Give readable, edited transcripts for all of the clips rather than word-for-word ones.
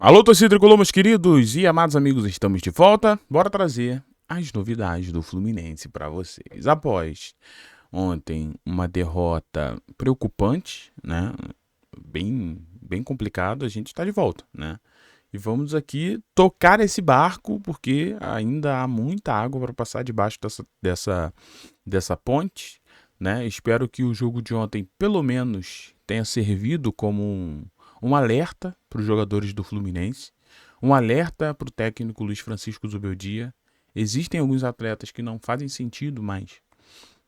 Alô, torcida tricolor, meus queridos e amados amigos, estamos de volta. Bora trazer as novidades do Fluminense para vocês. Após ontem uma derrota preocupante, né? Bem complicado, a gente está de volta, né? E vamos aqui tocar esse barco porque ainda há muita água para passar debaixo dessa ponte, né? Espero que o jogo de ontem pelo menos tenha servido como um alerta para os jogadores do Fluminense, um alerta para o técnico Luiz Francisco Zubeldia. Existem alguns atletas que não fazem sentido mais,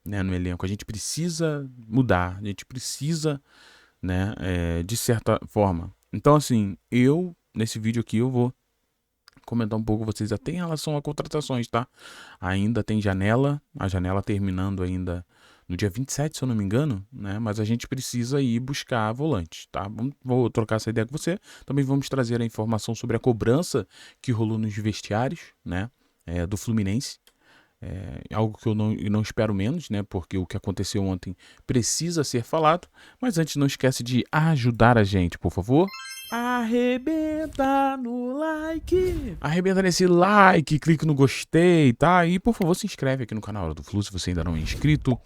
né, no elenco. A gente precisa mudar, a gente precisa, né, de certa forma. Então, assim, nesse vídeo aqui, eu vou comentar um pouco com vocês até em relação a contratações, tá? Ainda tem janela, a janela terminando ainda no dia 27, se eu não me engano, né? Mas a gente precisa ir buscar volantes, tá? Vou trocar essa ideia com você. Também vamos trazer a informação sobre a cobrança que rolou nos vestiários, né? Do Fluminense. Algo que eu não espero menos, né? Porque o que aconteceu ontem precisa ser falado. Mas antes, não esquece de ajudar a gente, por favor. Arrebenta no like. Arrebenta nesse like, clique no gostei, tá? E por favor, se inscreve aqui no canal Hora do Flu se você ainda não é inscrito.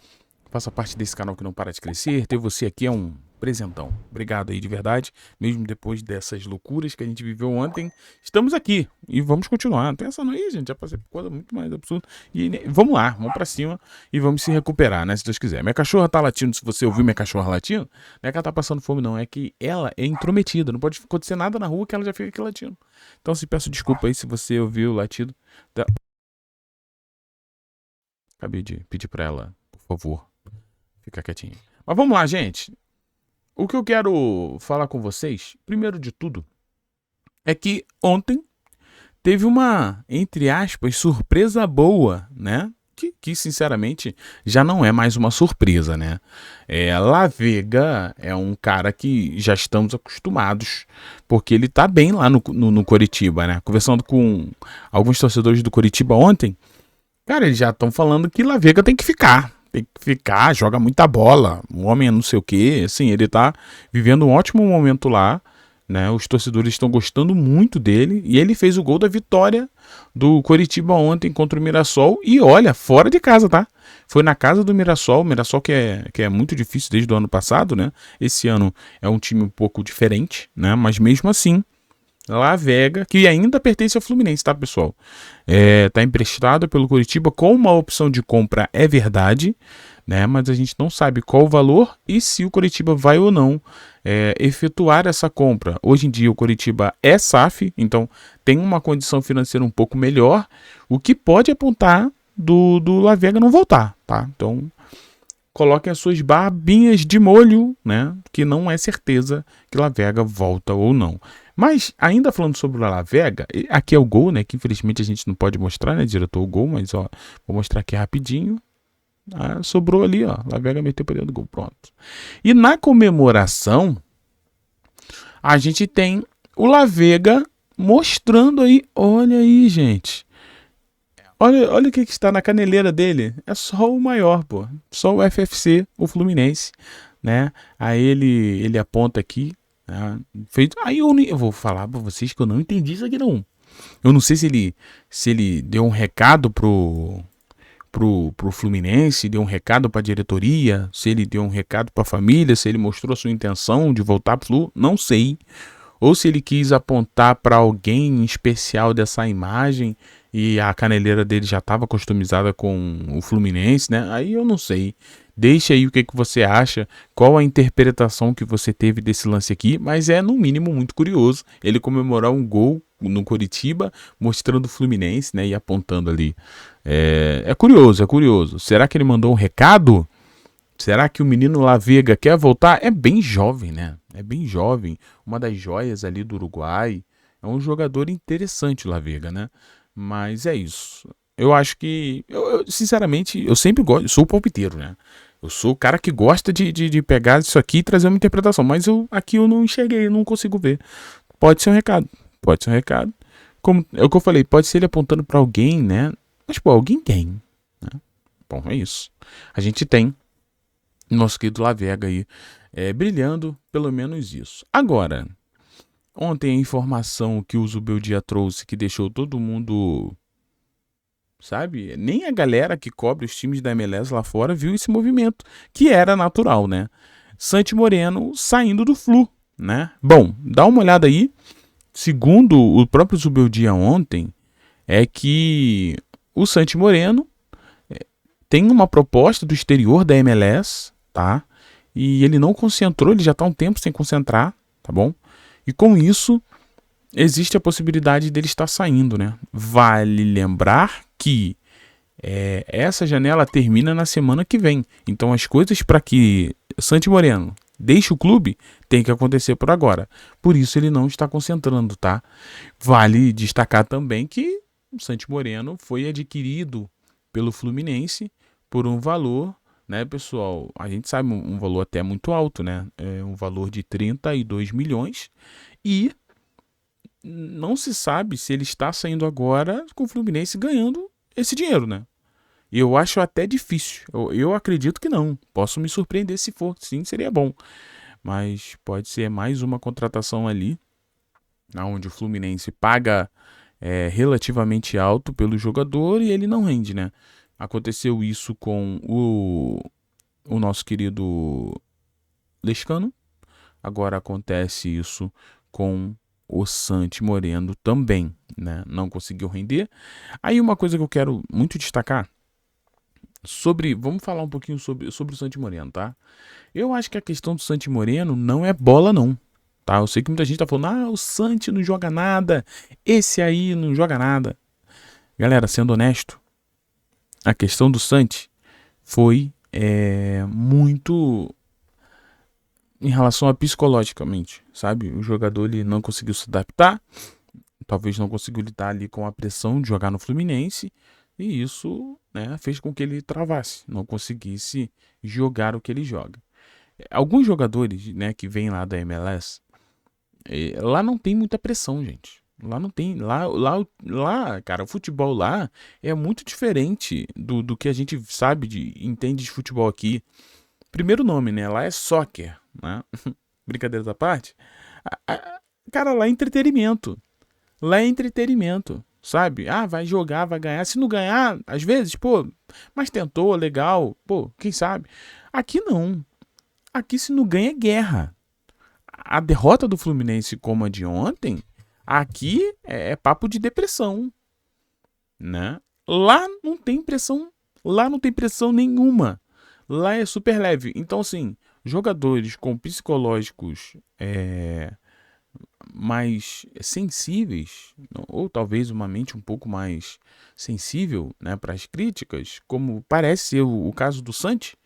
Faça parte desse canal que não para de crescer. Ter você aqui é um presentão. Obrigado aí de verdade. Mesmo depois dessas loucuras que a gente viveu ontem, estamos aqui e vamos continuar. Não pensa não aí, gente. Já passei por coisa muito mais absurda. E vamos lá, vamos pra cima e vamos se recuperar, né? Se Deus quiser. Minha cachorra tá latindo. Se você ouviu minha cachorra latindo, não é que ela tá passando fome, não. É que ela é intrometida. Não pode acontecer nada na rua que ela já fica aqui latindo. Então, se peço desculpa aí se você ouviu o latido. Acabei de pedir pra ela, por favor, ficar quietinho. Mas vamos lá, gente. O que eu quero falar com vocês, primeiro de tudo, é que ontem teve uma, entre aspas, surpresa boa, né? Que sinceramente já não é mais uma surpresa, né? La Vega é um cara que já estamos acostumados, porque ele tá bem lá no Coritiba, né? Conversando com alguns torcedores do Coritiba ontem, cara, eles já estão falando que La Vega tem que ficar. Tem que ficar, joga muita bola. O homem é não sei o quê. Assim, ele tá vivendo um ótimo momento lá, né? Os torcedores estão gostando muito dele. E ele fez o gol da vitória do Coritiba ontem contra o Mirassol. E olha, fora de casa, tá? Foi na casa do Mirassol. O Mirassol que é muito difícil desde o ano passado, né? Esse ano é um time um pouco diferente, né? Mas mesmo assim, La Vega, que ainda pertence ao Fluminense, tá, pessoal? Tá emprestado pelo Coritiba com uma opção de compra, é verdade, né? Mas a gente não sabe qual o valor e se o Coritiba vai ou não efetuar essa compra. Hoje em dia o Coritiba é SAF, então tem uma condição financeira um pouco melhor, o que pode apontar do La Vega não voltar, tá? Então coloquem as suas barbinhas de molho, né? Que não é certeza que La Vega volta ou não. Mas, ainda falando sobre o La Vega, aqui é o gol, né? Que infelizmente a gente não pode mostrar, né, diretor, o gol, mas ó, vou mostrar aqui rapidinho. Sobrou ali, ó. La Vega meteu para dentro do gol, pronto. E na comemoração, a gente tem o La Vega mostrando aí, olha aí, gente. Olha o que está na caneleira dele. É só o maior, pô. Só o FFC, o Fluminense, né? Aí ele aponta aqui. Né? Aí eu vou falar pra vocês que eu não entendi isso aqui não. Eu não sei se ele deu um recado pro Fluminense, deu um recado pra diretoria, se ele deu um recado pra família, se ele mostrou a sua intenção de voltar pro Flu, não sei. Ou se ele quis apontar para alguém especial dessa imagem e a caneleira dele já estava customizada com o Fluminense, né? Aí eu não sei. Deixa aí o que você acha, qual a interpretação que você teve desse lance aqui, mas é no mínimo muito curioso ele comemorar um gol no Coritiba, mostrando o Fluminense, né? E apontando ali. É curioso, é curioso. Será que ele mandou um recado? Será que o menino La Vega quer voltar? É bem jovem, né? É bem jovem. Uma das joias ali do Uruguai. É um jogador interessante, La Vega, né? Mas é isso. Eu acho que... sinceramente, eu sempre gosto... Eu sou o palpiteiro, né? Eu sou o cara que gosta de pegar isso aqui e trazer uma interpretação. Mas aqui eu não enxerguei, eu não consigo ver. Pode ser um recado. Pode ser um recado. Como é o que eu falei, pode ser ele apontando para alguém, né? Mas, pô, alguém tem. Né? Bom, é isso. A gente tem nosso querido La Vega aí, brilhando, pelo menos isso. Agora, Ontem a informação que o Zubeldia trouxe, que deixou todo mundo, sabe? Nem a galera que cobre os times da MLS lá fora viu esse movimento, que era natural, né? Santi Moreno saindo do Flu, né? Bom, dá uma olhada aí. Segundo o próprio Zubeldia ontem, é que o Santi Moreno tem uma proposta do exterior da MLS, tá? E ele não concentrou, ele já tá um tempo sem concentrar, tá bom? E com isso, existe a possibilidade dele estar saindo, né? Vale lembrar que essa janela termina na semana que vem. Então as coisas para que Santi Moreno deixe o clube tem que acontecer por agora. Por isso ele não está concentrando, tá? Vale destacar também que o Santi Moreno foi adquirido pelo Fluminense por um valor, né, pessoal? A gente sabe um valor até muito alto, né? É um valor de 32 milhões e não se sabe se ele está saindo agora com o Fluminense ganhando esse dinheiro, né? Eu acho até difícil. Eu acredito que não. Posso me surpreender se for. Sim, seria bom. Mas pode ser mais uma contratação ali, onde o Fluminense paga relativamente alto pelo jogador e ele não rende, né? Aconteceu isso com o nosso querido Lescano. Agora acontece isso com o Santi Moreno também, né? Não conseguiu render. Aí uma coisa que eu quero muito destacar vamos falar um pouquinho sobre o Santi Moreno, tá? Eu acho que a questão do Santi Moreno não é bola, não. Tá? Eu sei que muita gente tá falando, o Santi não joga nada, esse aí não joga nada. Galera, sendo honesto, a questão do Santi foi muito em relação a psicologicamente, sabe? O jogador ele não conseguiu se adaptar, talvez não conseguiu lidar ali com a pressão de jogar no Fluminense, e isso, né, fez com que ele travasse, não conseguisse jogar o que ele joga. Alguns jogadores, né, que vêm lá da MLS, lá não tem muita pressão, gente. Lá não tem. Lá, cara, o futebol lá é muito diferente do que a gente sabe, entende de futebol aqui. Primeiro nome, né? Lá é soccer, né? Brincadeiras à parte. Cara, lá é entretenimento. Lá é entretenimento, sabe? Ah, vai jogar, vai ganhar. Se não ganhar, às vezes, pô, mas tentou, legal. Pô, quem sabe? Aqui não. Aqui se não ganha é guerra. A derrota do Fluminense como a de ontem, aqui é papo de depressão, né? Lá não tem pressão, lá não tem pressão nenhuma. Lá é super leve. Então, assim, jogadores com psicológicos mais sensíveis, ou talvez uma mente um pouco mais sensível, né, para as críticas, como parece ser o caso do Santi,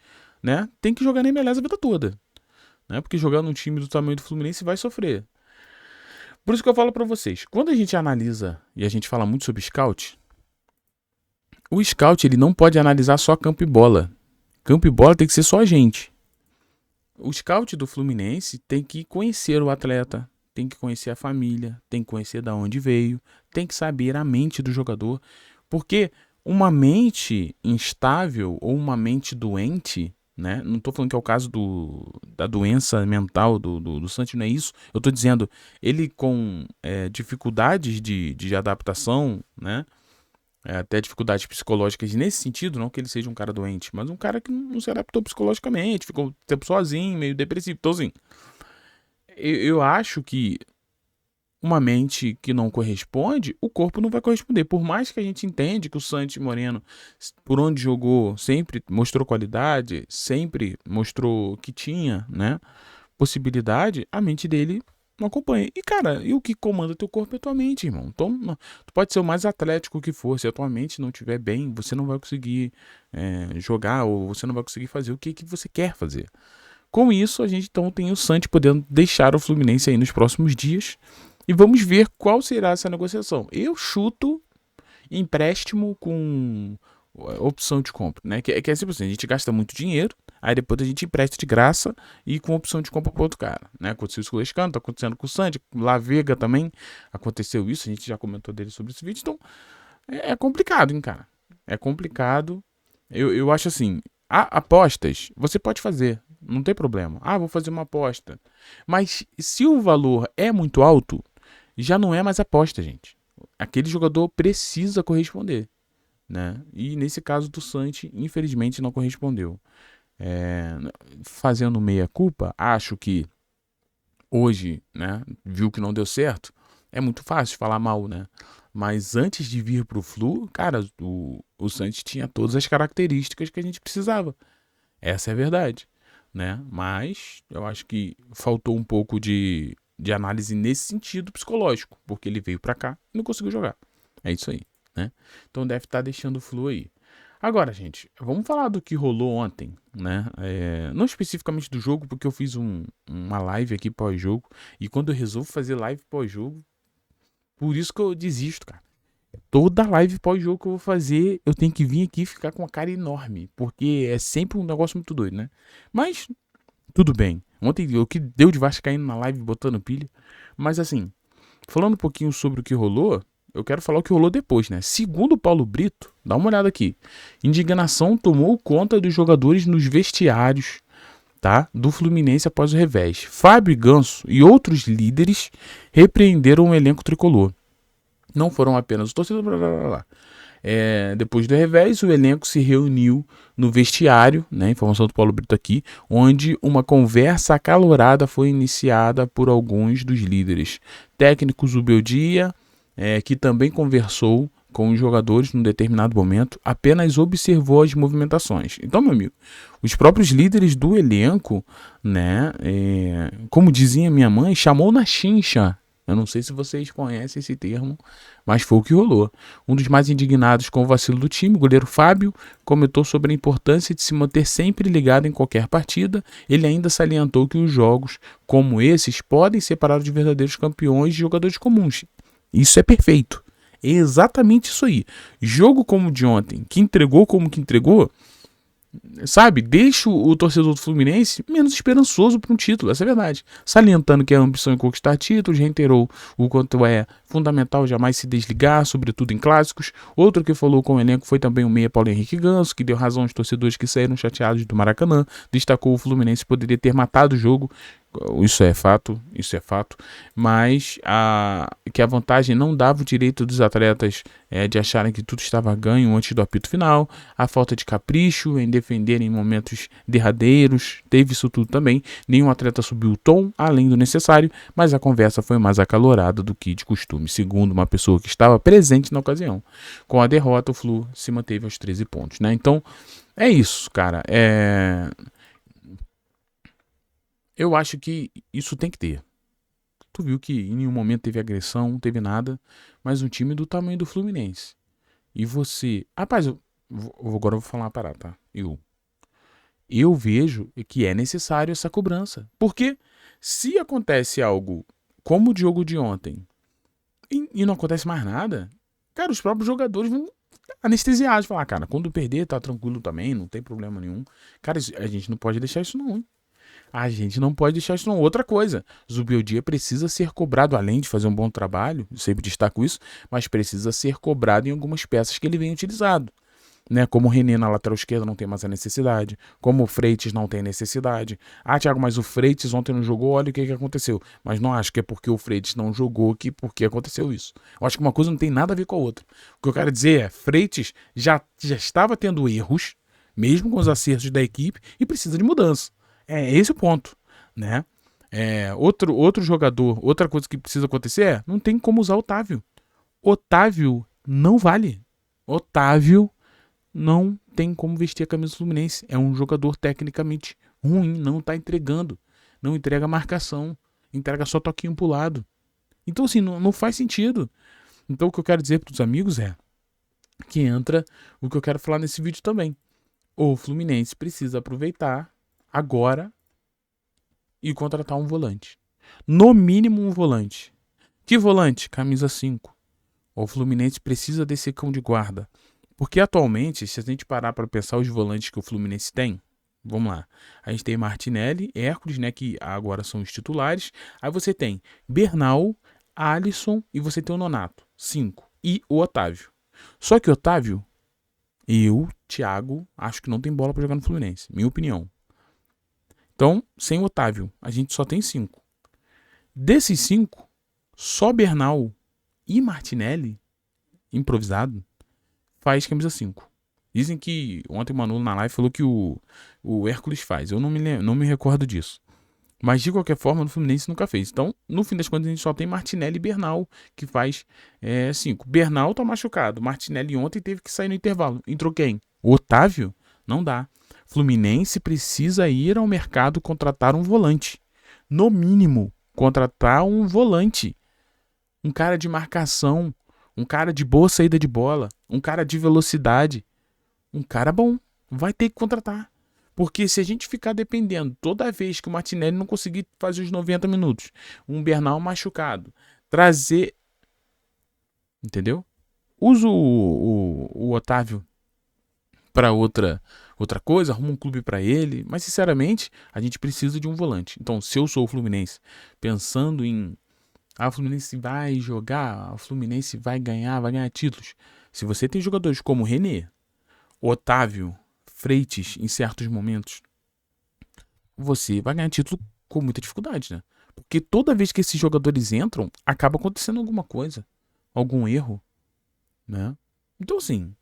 né, tem que jogar na MLS a vida toda. Né, porque jogar num time do tamanho do Fluminense vai sofrer. Por isso que eu falo para vocês, quando a gente analisa e a gente fala muito sobre scout, o scout ele não pode analisar só campo e bola. Campo e bola tem que ser só a gente. O scout do Fluminense tem que conhecer o atleta, tem que conhecer a família, tem que conhecer de onde veio, tem que saber a mente do jogador, porque uma mente instável ou uma mente doente, né? Não estou falando que é o caso da doença mental do Santi, não é isso. Eu estou dizendo, ele com dificuldades de adaptação, né? Até dificuldades psicológicas nesse sentido, não que ele seja um cara doente, mas um cara que não se adaptou psicologicamente, ficou tempo sozinho, meio depressivo. Então, assim, eu acho que uma mente que não corresponde, o corpo não vai corresponder. Por mais que a gente entende que o Santi Moreno, por onde jogou, sempre mostrou qualidade, sempre mostrou que tinha, né, possibilidade, a mente dele não acompanha. E, cara, e o que comanda teu corpo é tua mente, irmão. Então, tu pode ser o mais atlético que for, se a tua mente não estiver bem, você não vai conseguir jogar ou você não vai conseguir fazer o que você quer fazer. Com isso, a gente então tem o Santi podendo deixar o Fluminense aí nos próximos dias. E vamos ver qual será essa negociação. Eu chuto empréstimo com opção de compra, né? Que é sempre assim, a gente gasta muito dinheiro, aí depois a gente empresta de graça e com opção de compra para outro cara, né? Aconteceu isso com o Lescano, tá acontecendo com o Santi, La Vega também aconteceu isso, a gente já comentou dele sobre esse vídeo, então é complicado, hein, cara? É complicado. Eu acho assim, apostas você pode fazer, não tem problema. Vou fazer uma aposta. Mas se o valor é muito alto, já não é mais aposta, gente. Aquele jogador precisa corresponder, né? E nesse caso do Santi, infelizmente não correspondeu. Fazendo meia-culpa, acho que hoje, né, viu que não deu certo, é muito fácil falar mal, né? Mas antes de vir pro Flu, cara, o Santos tinha todas as características que a gente precisava. Essa é a verdade, né? Mas eu acho que faltou um pouco de análise nesse sentido psicológico, porque ele veio pra cá e não conseguiu jogar. É isso aí, né? Então deve estar deixando o Flu aí. Agora, gente, vamos falar do que rolou ontem, né? Não especificamente do jogo, porque eu fiz uma live aqui pós-jogo. E quando eu resolvo fazer live pós-jogo, por isso que eu desisto, cara. Toda live pós-jogo que eu vou fazer, eu tenho que vir aqui e ficar com uma cara enorme. Porque é sempre um negócio muito doido, né? Mas, tudo bem. Ontem o que deu de vascaíno na live botando pilha. Mas assim, falando um pouquinho sobre o que rolou, eu quero falar o que rolou depois, né? Segundo o Paulo Brito, dá uma olhada aqui. Indignação tomou conta dos jogadores nos vestiários, tá? Do Fluminense após o revés. Fábio Ganso e outros líderes repreenderam o elenco tricolor. Não foram apenas os torcedores, blá, blá, blá, blá. Depois do revés, o elenco se reuniu no vestiário, né, informação do Paulo Brito aqui, onde uma conversa acalorada foi iniciada por alguns dos líderes. Técnico Zubeldia, que também conversou com os jogadores num determinado momento, apenas observou as movimentações. Então, meu amigo, os próprios líderes do elenco, né, como dizia minha mãe, chamou na chincha. Eu não sei se vocês conhecem esse termo, mas foi o que rolou. Um dos mais indignados com o vacilo do time, o goleiro Fábio, comentou sobre a importância de se manter sempre ligado em qualquer partida. Ele ainda salientou que os jogos como esses podem separar os verdadeiros campeões de jogadores comuns. Isso é perfeito. É exatamente isso aí. Jogo como o de ontem, que entregou como que entregou, sabe, deixa o torcedor do Fluminense menos esperançoso para um título, essa é a verdade. Salientando que a ambição em conquistar títulos, reiterou o quanto é fundamental jamais se desligar, sobretudo em clássicos. Outro que falou com o elenco foi também o meia Paulo Henrique Ganso, que deu razão aos torcedores que saíram chateados do Maracanã, destacou o Fluminense poderia ter matado o jogo. Isso é fato, mas que a vantagem não dava o direito dos atletas de acharem que tudo estava ganho antes do apito final, a falta de capricho em defender em momentos derradeiros, teve isso tudo também, nenhum atleta subiu o tom além do necessário, mas a conversa foi mais acalorada do que de costume, segundo uma pessoa que estava presente na ocasião. Com a derrota, o Flu se manteve aos 13 pontos, né? Então, é isso, cara, eu acho que isso tem que ter. Tu viu que em nenhum momento teve agressão, não teve nada, mas um time do tamanho do Fluminense. E você. Rapaz, agora eu vou falar uma parada, tá? Eu vejo que é necessário essa cobrança. Porque se acontece algo como o jogo de ontem e não acontece mais nada, cara, os próprios jogadores vão anestesiados. Falar, cara, quando perder, tá tranquilo também, não tem problema nenhum. Cara, a gente não pode deixar isso não, hein? A gente não pode deixar isso não. Outra coisa, Zubeldia precisa ser cobrado, além de fazer um bom trabalho, eu sempre destaco isso, mas precisa ser cobrado em algumas peças que ele vem utilizado. Né? Como o René na lateral esquerda não tem mais a necessidade, como o Freitas não tem necessidade. Ah, Thiago, mas o Freitas ontem não jogou, olha o que aconteceu. Mas não acho que é porque o Freitas não jogou que porque aconteceu isso. Eu acho que uma coisa não tem nada a ver com a outra. O que eu quero dizer é, Freitas já estava tendo erros, mesmo com os acertos da equipe, e precisa de mudança. É esse o ponto, né? Outro jogador, outra coisa que precisa acontecer não tem como usar Otávio. Otávio não vale. Otávio não tem como vestir a camisa do Fluminense. É um jogador tecnicamente ruim, não tá entregando. Não entrega marcação, entrega só toquinho pro lado. Então assim, não faz sentido. Então o que eu quero dizer pros amigos é que entra o que eu quero falar nesse vídeo também. O Fluminense precisa aproveitar agora e contratar um volante. No mínimo um volante. Que volante? Camisa 5. O Fluminense precisa desse cão de guarda. Porque atualmente, se a gente parar para pensar os volantes que o Fluminense tem, vamos lá. A gente tem Martinelli, Hércules, né, que agora são os titulares. Aí você tem Bernal, Alisson e você tem o Nonato. 5. E o Otávio. Só que o Otávio, Thiago, acho que não tem bola para jogar no Fluminense. Minha opinião. Então, sem o Otávio, a gente só tem 5. Desses 5, só Bernal e Martinelli, improvisado, faz camisa 5. Dizem que ontem o Manolo na live falou que o Hércules faz. Eu não me recordo disso. Mas de qualquer forma, no Fluminense nunca fez. Então, no fim das contas, a gente só tem Martinelli e Bernal que faz 5. Bernal tá machucado. Martinelli ontem teve que sair no intervalo. Entrou quem? O Otávio? Não dá. Fluminense precisa ir ao mercado contratar um volante. No mínimo, contratar um volante. Um cara de marcação. Um cara de boa saída de bola. Um cara de velocidade. Um cara bom. Vai ter que contratar. Porque se a gente ficar dependendo toda vez que o Martinelli não conseguir fazer os 90 minutos, um Bernal machucado, trazer... Entendeu? Usa o Otávio para outra coisa, arruma um clube para ele. Mas, sinceramente, a gente precisa de um volante. Então, se eu sou o Fluminense, pensando em... o Fluminense vai jogar, o Fluminense vai ganhar títulos. Se você tem jogadores como René, Otávio, Freitas em certos momentos, você vai ganhar título com muita dificuldade, né? Porque toda vez que esses jogadores entram, acaba acontecendo alguma coisa, algum erro, né? Então, assim,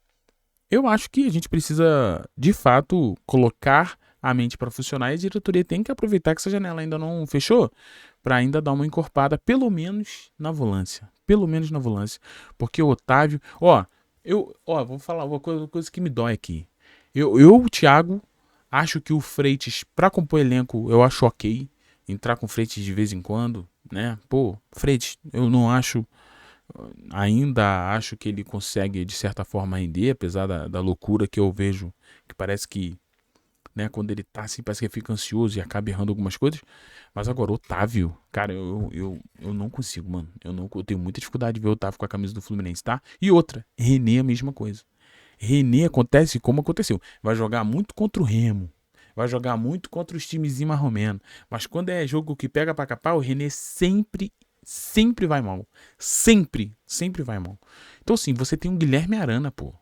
eu acho que a gente precisa, de fato, colocar a mente para funcionar e a diretoria tem que aproveitar que essa janela ainda não fechou para ainda dar uma encorpada, pelo menos na volância. Pelo menos na volância. Porque o Otávio... vou falar uma coisa que me dói aqui. Eu, Thiago, acho que o Freitas, pra compor elenco, eu acho ok. Entrar com o Freitas de vez em quando, né? Pô, Freitas, eu não acho... Ainda acho que ele consegue, de certa forma, render, apesar da loucura que eu vejo, que parece que, né, quando ele tá assim, parece que ele fica ansioso e acaba errando algumas coisas. Mas agora, Otávio, cara, eu não consigo, mano. Eu tenho muita dificuldade de ver o Otávio com a camisa do Fluminense, tá? E outra, René, a mesma coisa. René acontece como aconteceu. Vai jogar muito contra o Remo. Vai jogar muito contra os timezinhos marromenos. Mas quando é jogo que pega pra capar, o René sempre vai mal. Sempre vai mal. Então, assim, você tem um Guilherme Arana, pô.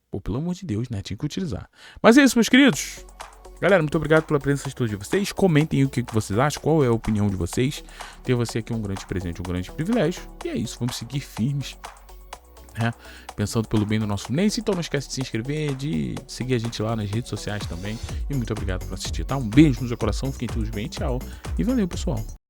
Pô, pelo amor de Deus, né? Tinha que utilizar. Mas é isso, meus queridos. Galera, muito obrigado pela presença de todos de vocês. Comentem o que vocês acham, qual é a opinião de vocês. Ter você aqui é um grande presente, um grande privilégio. E é isso, vamos seguir firmes, né? Pensando pelo bem do nosso Fluminense. Então não esquece de se inscrever, de seguir a gente lá nas redes sociais também. E muito obrigado por assistir, tá? Um beijo no seu coração, fiquem todos bem, tchau. E valeu, pessoal.